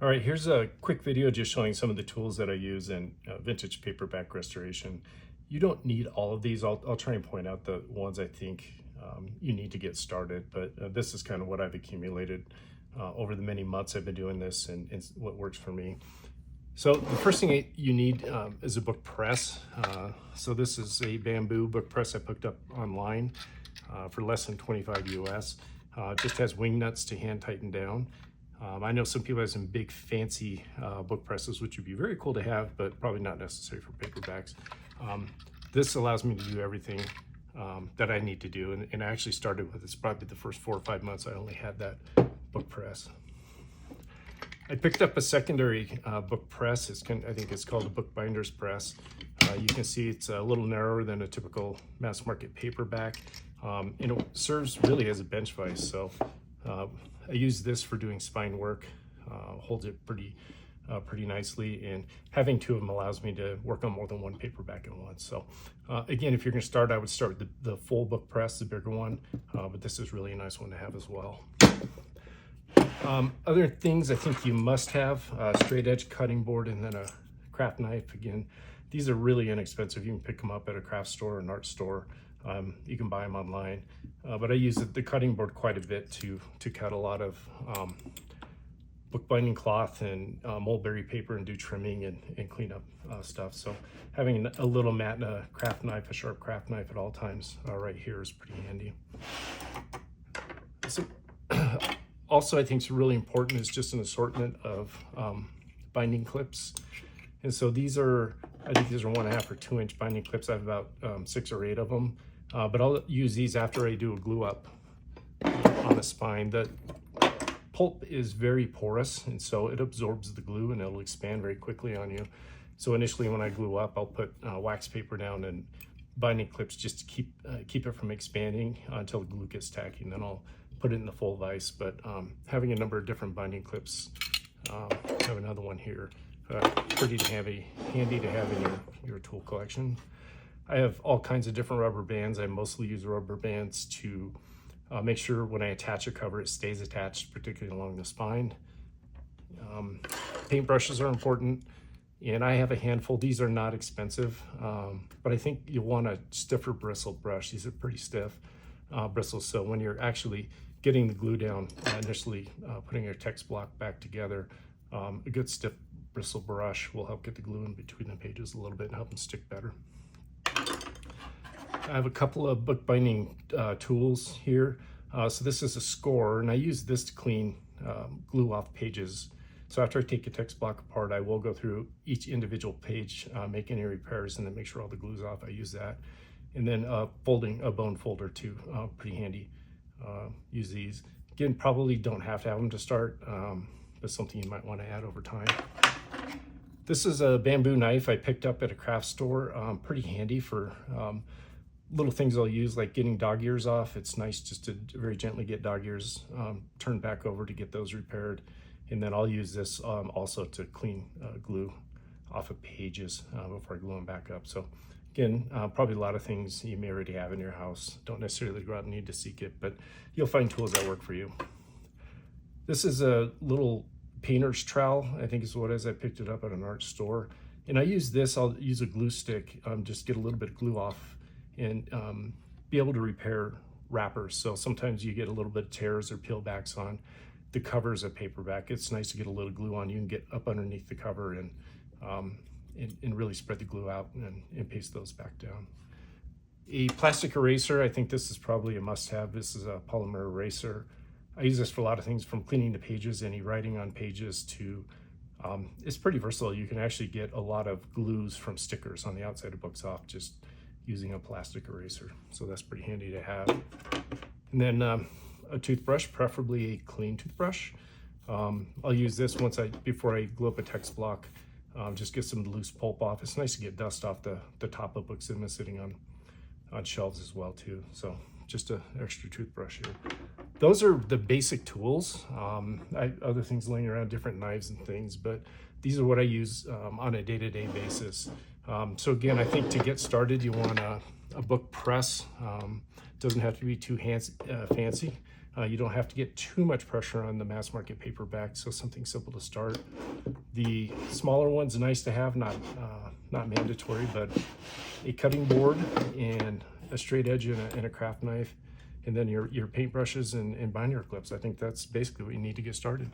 All right, here's a quick video just showing some of the tools that I use in vintage paperback restoration. You don't need all of these. I'll try and point out the ones I think you need to get started, but this is kind of what I've accumulated over the many months I've been doing this and what works for me. So the first thing you need is a book press. So this is a bamboo book press I picked up online for less than 25 US. It just has wing nuts to hand tighten down. I know some people have some big fancy book presses, which would be very cool to have, but probably not necessary for paperbacks. This allows me to do everything that I need to do. And I actually started with, it's probably the first 4 or 5 months I only had that book press. I picked up a secondary book press. I think it's called a bookbinder's press. You can see it's a little narrower than a typical mass market paperback. And it serves really as a bench vise. So I use this for doing spine work, holds it pretty nicely, and having two of them allows me to work on more than one paperback at once. So again, if you're going to start, I would start with the full book press, the bigger one, but this is really a nice one to have as well. Other things I think you must have, straight edge cutting board and then a craft knife. Again, these are really inexpensive. You can pick them up at a craft store or an art store. You can buy them online, but I use the cutting board quite a bit to cut a lot of bookbinding cloth and mulberry paper and do trimming and clean up stuff. So having a little mat and a craft knife, a sharp craft knife at all times right here is pretty handy. So also I think it's really important is just an assortment of binding clips. And so I think these are 1.5 or 2 inch binding clips. I have about 6 or 8 of them, but I'll use these after I do a glue up on the spine. The pulp is very porous, and so it absorbs the glue and it'll expand very quickly on you. So initially when I glue up, I'll put wax paper down and binding clips just to keep it from expanding until the glue gets tacky, and then I'll put it in the full vise. But having a number of different binding clips, I have another one here, pretty handy to have in your tool collection. I have all kinds of different rubber bands. I mostly use rubber bands to make sure when I attach a cover, it stays attached, particularly along the spine. Paintbrushes are important, and I have a handful. These are not expensive, but I think you'll want a stiffer bristle brush. These are pretty stiff bristles, so when you're actually getting the glue down, initially putting your text block back together, a good stiff bristle brush will help get the glue in between the pages a little bit and help them stick better. I have a couple of bookbinding tools here. So this is a scorer, and I use this to clean glue off pages. So after I take a text block apart, I will go through each individual page, make any repairs, and then make sure all the glue's off. I use that. And then a bone folder too, pretty handy. Use these. Again, probably don't have to have them to start, but something you might want to add over time. This is a bamboo knife I picked up at a craft store. Pretty handy for little things I'll use, like getting dog ears off. It's nice just to very gently get dog ears turned back over to get those repaired. And then I'll use this also to clean glue off of pages before I glue them back up. So again, probably a lot of things you may already have in your house. Don't necessarily go out and need to seek it, but you'll find tools that work for you. This is a little painter's trowel, I think is what it is. I picked it up at an art store. And I use this, I'll use a glue stick, just get a little bit of glue off and be able to repair wrappers. So sometimes you get a little bit of tears or peelbacks on the covers of paperback. It's nice to get a little glue on. You can get up underneath the cover and really spread the glue out and paste those back down. A plastic eraser, I think this is probably a must-have. This is a polymer eraser. I use this for a lot of things, from cleaning the pages, any writing on pages, to it's pretty versatile. You can actually get a lot of glues from stickers on the outside of books off just using a plastic eraser. So that's pretty handy to have. And then a toothbrush, preferably a clean toothbrush. I'll use this before I glue up a text block, just get some loose pulp off. It's nice to get dust off the top of books that are sitting on shelves as well too. So just an extra toothbrush here. Those are the basic tools. Other things laying around, different knives and things, but these are what I use on a day-to-day basis. So again, I think to get started, you want a book press. Doesn't have to be too fancy. You don't have to get too much pressure on the mass market paperback, so something simple to start. The smaller one's nice to have, not mandatory, but a cutting board and a straight edge and a craft knife, and then your paintbrushes and binder clips. I think that's basically what you need to get started.